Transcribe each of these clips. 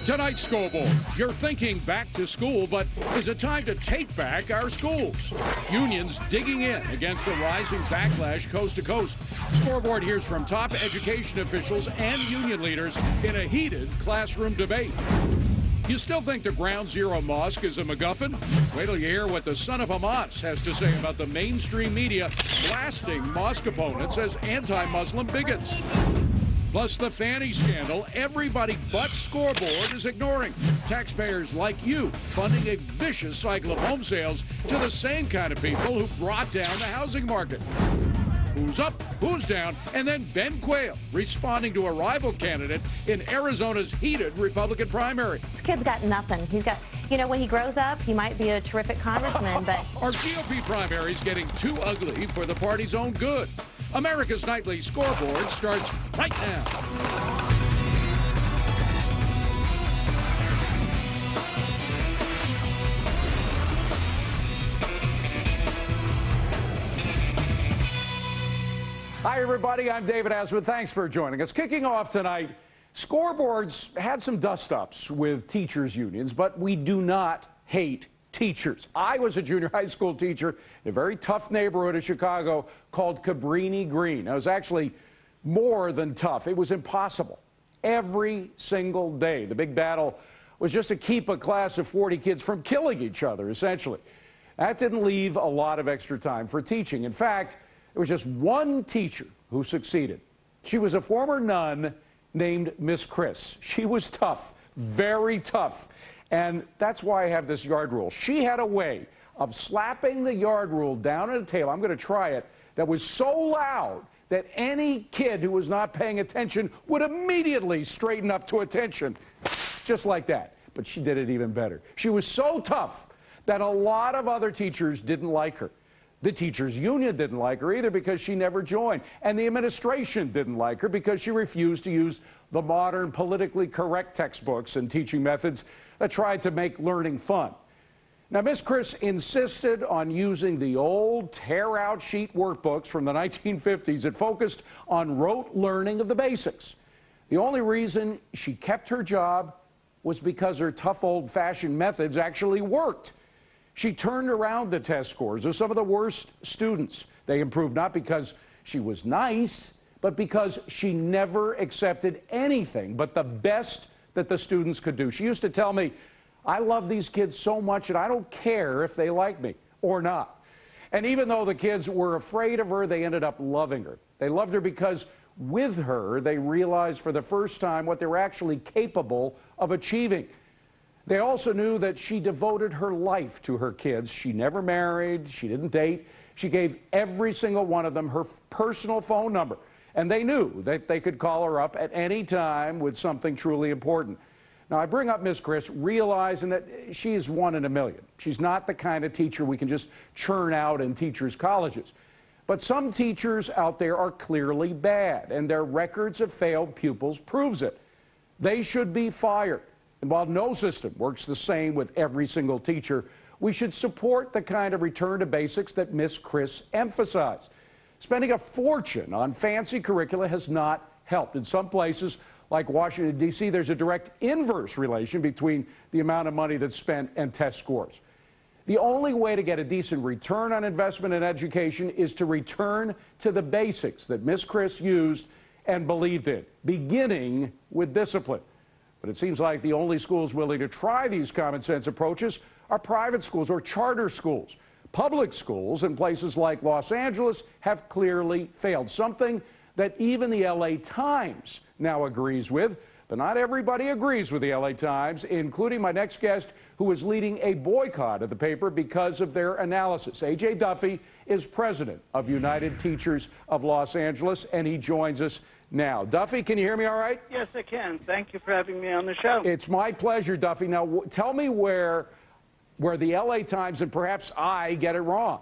Tonight's scoreboard, you're thinking back to school, but is it time to take back our schools? Unions digging in against the rising backlash coast to coast. Scoreboard hears from top education officials and union leaders in a heated classroom debate. You still think the Ground Zero Mosque is a MacGuffin? Wait till you hear what the son of Hamas has to say about the mainstream media blasting mosque opponents as anti-Muslim bigots. Plus the Fannie scandal everybody but Scoreboard is ignoring. Taxpayers like you funding a vicious cycle of home sales to the same kind of people who brought down the housing market. Who's up, who's down, and then Ben Quayle responding to a rival candidate in Arizona's heated Republican primary. This kid's got nothing. He's got, you know, when he grows up, he might be a terrific congressman, but... Our GOP primary is getting too ugly for the party's own good. America's Nightly Scoreboard starts right now. Hi, everybody. I'm David Asman. Thanks for joining us. Kicking off tonight, Scoreboard's had some dust-ups with teachers' unions, but we do not hate teachers. I was a junior high school teacher in a very tough neighborhood of Chicago called Cabrini Green. It was actually more than tough. It was impossible. Every single day, the big battle was just to keep a class of 40 kids from killing each other, essentially. That didn't leave a lot of extra time for teaching. In fact, there was just one teacher who succeeded. She was a former nun named Miss Chris. She was tough, very tough. And that's why I have this yard rule. She had a way of slapping the yard rule down at a table, I'm going to try it, that was so loud that any kid who was not paying attention would immediately straighten up to attention. Just like that. But she did it even better. She was so tough that a lot of other teachers didn't like her. The teachers' union didn't like her either because she never joined. And the administration didn't like her because she refused to use the modern politically correct textbooks and teaching methods that tried to make learning fun. Now, Miss Chris insisted on using the old tear-out sheet workbooks from the 1950s that focused on rote learning of the basics. The only reason she kept her job was because her tough old-fashioned methods actually worked. She turned around the test scores of some of the worst students. They improved not because she was nice, but because she never accepted anything but the best that the students could do. She used to tell me, I love these kids so much and I don't care if they like me or not. And even though the kids were afraid of her, they ended up loving her. They loved her because with her, they realized for the first time what they were actually capable of achieving. They also knew that she devoted her life to her kids. She never married, she didn't date. She gave every single one of them her personal phone number. And they knew that they could call her up at any time with something truly important. Now, I bring up Miss Chris realizing that she's one in a million. She's not the kind of teacher we can just churn out in teachers' colleges. But some teachers out there are clearly bad, and their records of failed pupils proves it. They should be fired. And while no system works the same with every single teacher, we should support the kind of return to basics that Miss Chris emphasized. Spending a fortune on fancy curricula has not helped. In some places, like Washington, D.C., there's a direct inverse relation between the amount of money that's spent and test scores. The only way to get a decent return on investment in education is to return to the basics that Miss Chris used and believed in, beginning with discipline. But it seems like the only schools willing to try these common sense approaches are private schools or charter schools. Public schools in places like Los Angeles have clearly failed, something that even the LA Times now agrees with. But not everybody agrees with the LA Times, including my next guest, who is leading a boycott of the paper because of their analysis. A.J. Duffy is president of United Teachers of Los Angeles, and he joins us now. Duffy, can you hear me all right? Yes, I can. Thank you for having me on the show. It's my pleasure, Duffy. Now, tell me where the LA Times and perhaps I get it wrong.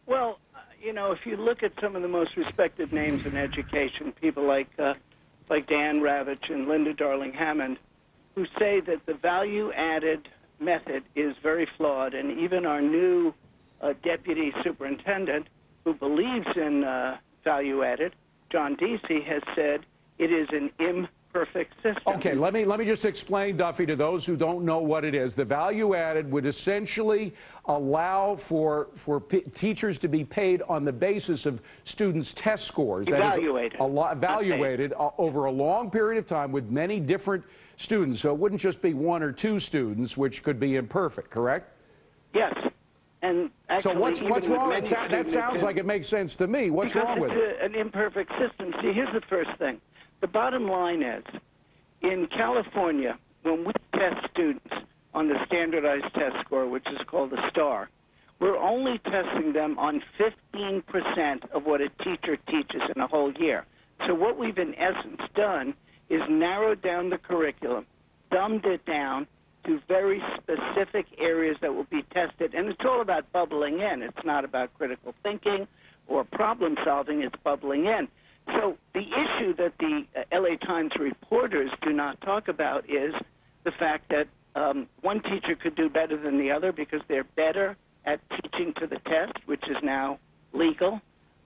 Well, you know, if you look at some of the most respected names in education, people like Dan Ravitch and Linda Darling-Hammond, who say that the value-added method is very flawed, and even our new deputy superintendent, who believes in value-added, John Deasy, has said it is an imperfect system. Okay, let me just explain, Duffy, to those who don't know what it is. The value added would essentially allow for teachers to be paid on the basis of students' test scores. Evaluated. Evaluated over a long period of time with many different students. So it wouldn't just be one or two students, which could be imperfect, correct? Yes. And actually, so what's wrong? That sounds like it makes sense to me. What's wrong with it? Because it's an imperfect system. See, here's the first thing. The bottom line is, in California, when we test students on the standardized test score, which is called a STAR, we're only testing them on 15% of what a teacher teaches in a whole year. So what we've in essence done is narrowed down the curriculum, dumbed it down to very specific areas that will be tested. And it's all about bubbling in. It's not about critical thinking or problem solving. It's bubbling in. So the issue that the LA Times reporters do not talk about is the fact that one teacher could do better than the other because they're better at teaching to the test, which is now legal.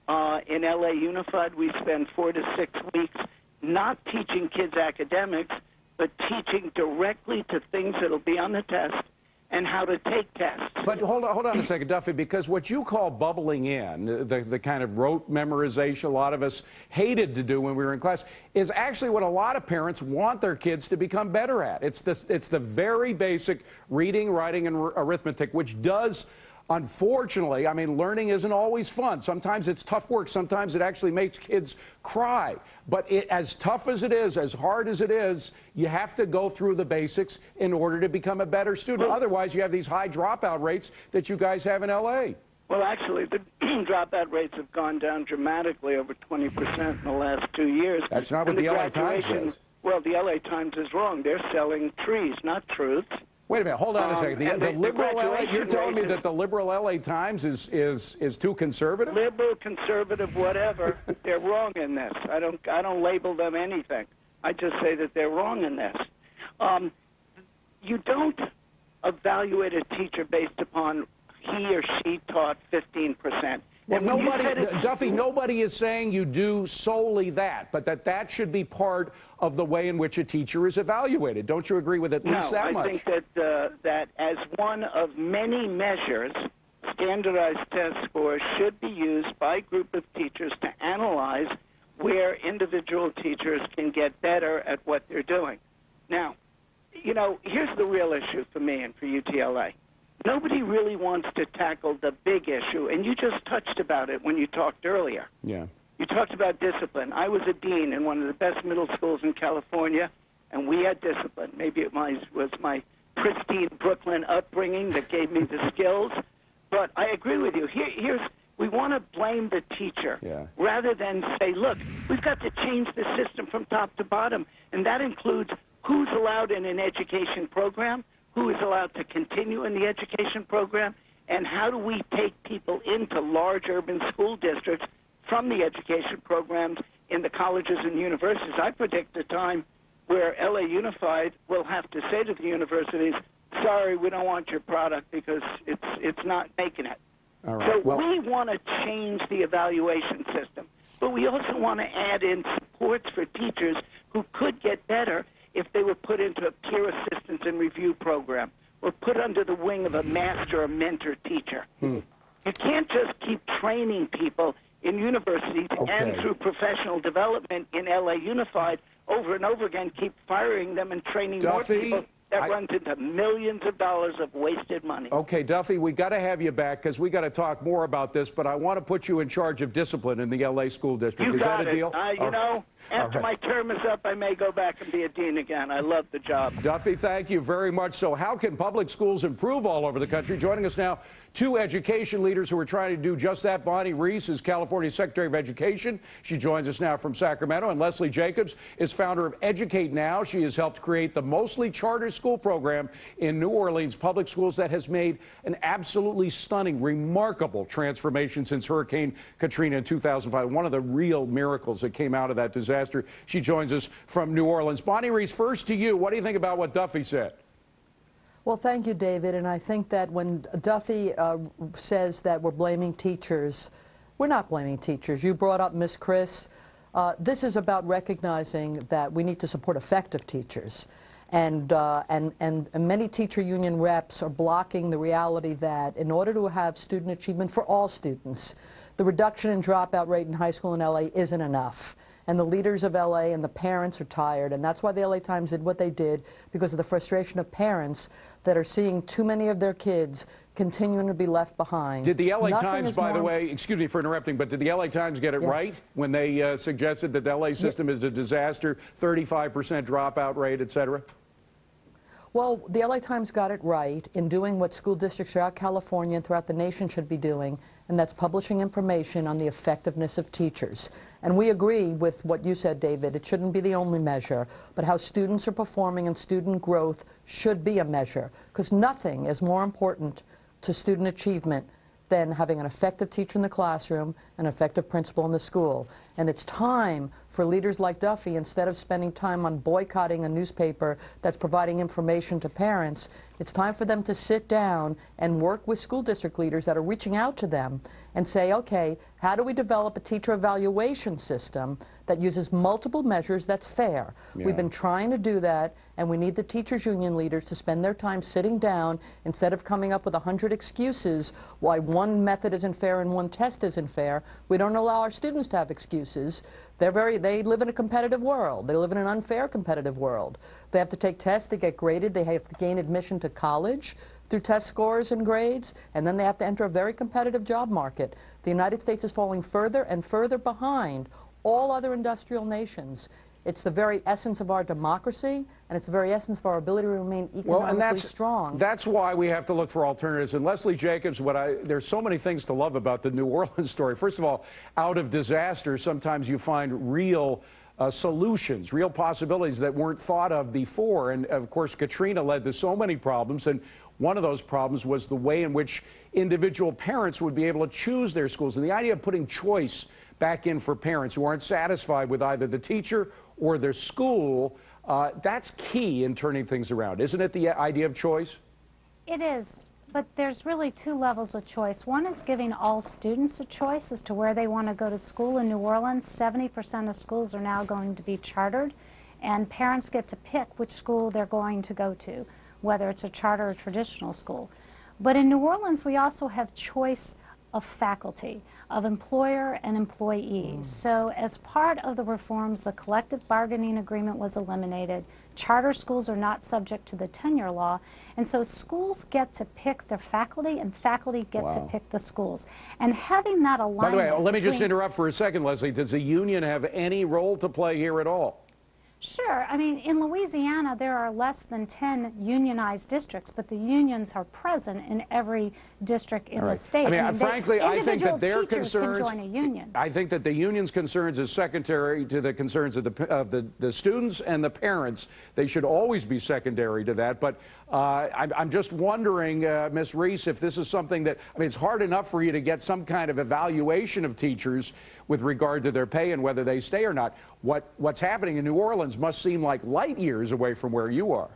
In LA Unified, we spend 4 to 6 weeks not teaching kids academics, but teaching directly to things that will be on the test and how to take tests. But hold on a second, Duffy, because what you call bubbling in, the kind of rote memorization a lot of us hated to do when we were in class, is actually what a lot of parents want their kids to become better at. It's the very basic reading, writing, and arithmetic, which does, unfortunately, I mean, learning isn't always fun. Sometimes it's tough work. Sometimes it actually makes kids cry. But as tough as it is, as hard as it is, you have to go through the basics in order to become a better student. Otherwise, you have these high dropout rates that you guys have in L.A. Well, actually, the dropout rates have gone down dramatically, over 20% in the last 2 years. That's not what the L.A. Times says. Well, the L.A. Times is wrong. They're selling trees, not truths. Wait a minute, hold on a second. The liberal LA, you're telling me that the liberal LA Times is too conservative? Liberal, conservative, whatever. They're wrong in this. I don't label them anything. I just say that they're wrong in this. You don't evaluate a teacher based upon he or she taught 15%. Well, Duffy, nobody is saying you do solely that, but that should be part of the way in which a teacher is evaluated. Don't you agree with at least that much? No, I think that as one of many measures, standardized test scores should be used by a group of teachers to analyze where individual teachers can get better at what they're doing. Now, you know, here's the real issue for me and for UTLA. Nobody really wants to tackle the big issue, and you just touched about it when you talked earlier. Yeah. You talked about discipline. I was a dean in one of the best middle schools in California, and we had discipline. Maybe it was my pristine Brooklyn upbringing that gave me the skills, but I agree with you. We want to blame the teacher rather than say, look, we've got to change the system from top to bottom, and that includes who's allowed in an education program, who is allowed to continue in the education program, and how do we take people into large urban school districts from the education programs in the colleges and universities. I predict a time where LA Unified will have to say to the universities, sorry, we don't want your product because it's not making it. All right. So we want to change the evaluation system, but we also want to add in supports for teachers who could get better if they were put into a peer assistance and review program or put under the wing of a master or mentor teacher. You can't just keep training people in universities and through professional development in LA Unified over and over again, keep firing them and training more people. That runs into millions of dollars of wasted money. Okay, Duffy, we got to have you back because we got to talk more about this, but I want to put you in charge of discipline in the LA school district. Is that a deal? You know, after my term is up, I may go back and be a dean again. I love the job. Duffy, thank you very much. So how can public schools improve all over the country? Joining us now, two education leaders who are trying to do just that. Bonnie Reese is California Secretary of Education. She joins us now from Sacramento. And Leslie Jacobs is founder of Educate Now. She has helped create the mostly charter school program in New Orleans public schools that has made an absolutely stunning, remarkable transformation since Hurricane Katrina in 2005. One of the real miracles that came out of that disaster. She joins us from New Orleans. Bonnie Reese, first to you. What do you think about what Duffy said? Well, thank you, David. And I think that when Duffy says that we're blaming teachers, we're not blaming teachers. You brought up Miss Chris. This is about recognizing that we need to support effective teachers. And many teacher union reps are blocking the reality that in order to have student achievement for all students, the reduction in dropout rate in high school in LA isn't enough. And the leaders of LA and the parents are tired, and that's why the LA Times did what they did, because of the frustration of parents that are seeing too many of their kids continuing to be left behind. Did the LA Times, by the way, excuse me for interrupting, but did the LA Times get it Yes. right when they suggested that the LA system is a disaster, 35% dropout rate, et cetera? Well, the LA Times got it right in doing what school districts throughout California and throughout the nation should be doing, and that's publishing information on the effectiveness of teachers. And we agree with what you said, David. It shouldn't be the only measure, but how students are performing and student growth should be a measure, because nothing is more important to student achievement than having an effective teacher in the classroom, an effective principal in the school. And it's time for leaders like Duffy, instead of spending time on boycotting a newspaper that's providing information to parents, it's time for them to sit down and work with school district leaders that are reaching out to them and say, okay, how do we develop a teacher evaluation system that uses multiple measures that's fair? Yeah. We've been trying to do that, and we need the teachers union leaders to spend their time sitting down instead of coming up with 100 excuses why one method isn't fair and one test isn't fair. We don't allow our students to have excuses. They live in a competitive world. They live in an unfair competitive world. They have to take tests to get graded. They have to gain admission to college through test scores and grades, and then they have to enter a very competitive job market. The United States is falling further and further behind all other industrial nations. It's the very essence of our democracy, and it's the very essence of our ability to remain economically strong. That's why we have to look for alternatives. And Leslie Jacobs, there's so many things to love about the New Orleans story. First of all, out of disaster, sometimes you find real solutions, real possibilities that weren't thought of before. And of course, Katrina led to so many problems. And one of those problems was the way in which individual parents would be able to choose their schools. And the idea of putting choice back in for parents who aren't satisfied with either the teacher or their school, that's key in turning things around. Isn't it, the idea of choice? It is, but there's really two levels of choice. One is giving all students a choice as to where they want to go to school. In New Orleans, 70% of schools are now going to be chartered, and parents get to pick which school they're going to go to, whether it's a charter or traditional school. But in New Orleans, we also have choice of faculty, of employer and employees. So as part of the reforms, the collective bargaining agreement was eliminated. Charter schools are not subject to the tenure law, and so schools get to pick their faculty, and faculty get to pick the schools. And having that alignment... By the way, let me just interrupt for a second, Leslie. Does the union have any role to play here at all? Sure. I mean, in Louisiana, there are less than 10 unionized districts, but the unions are present in every district in the state. I mean, frankly, I think that their concerns can join a union. I think that the union's concerns is secondary to the concerns of the students and the parents. They should always be secondary to that. But I'm just wondering, Ms. Reese, if this is something that, I mean, it's hard enough for you to get some kind of evaluation of teachers with regard to their pay and whether they stay or not. What's happening in New Orleans must seem like light years away from where you are.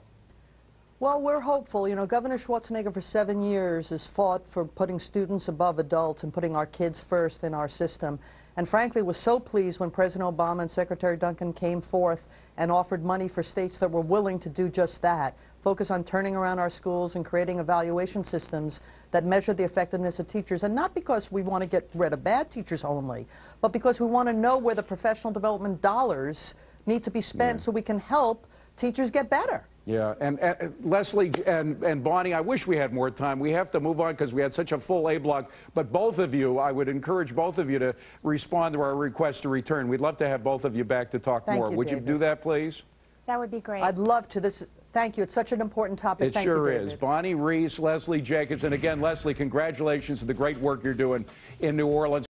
Well, we're hopeful. You know, Governor Schwarzenegger for 7 years has fought for putting students above adults and putting our kids first in our system. And frankly, was so pleased when President Obama and Secretary Duncan came forth and offered money for states that were willing to do just that, focus on turning around our schools and creating evaluation systems that measure the effectiveness of teachers. And not because we want to get rid of bad teachers only, but because we want to know where the professional development dollars need to be spent so we can help teachers get better. Yeah, and Leslie and Bonnie, I wish we had more time. We have to move on because we had such a full A block. But both of you, I would encourage both of you to respond to our request to return. We'd love to have both of you back to talk more. Would you do that, please? That would be great. I'd love to. Thank you. It's such an important topic. It Thank sure you, David. is. Bonnie Reese, Leslie Jacobs, and again, Leslie, congratulations on the great work you're doing in New Orleans.